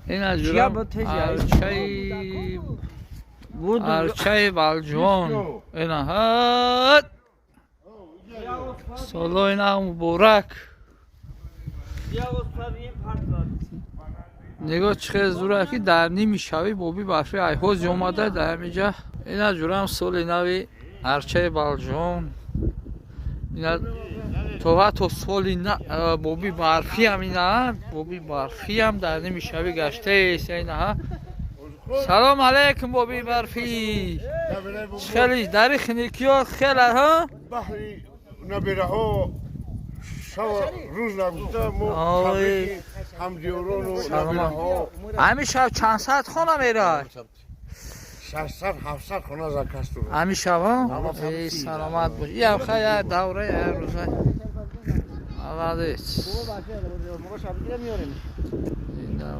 این از چیا جورم بود تیزی؟ ارچه بالجون این هات سالو این مبارک نگاه چقدر زورکی در نیمی شوی بابی برفی ایهوز اومده در اینجا این از جورم سال نوی ارچه بالجون این تو سال بابی برفی هم این بابی برفی هم در نیمی شوی گشته ایست این ها سلام علیکم بابی برفی خیلی داری خنیکیات خیلی ها بحری نبیره ها شو روز نبوده مو هم دیورون و نبیره ها همین شب چند ساعت خونه میره 600 700 خونه زکست رو همین شب ها ای سلامت باش این هم خیلی دوره روزه اولادیست این دوره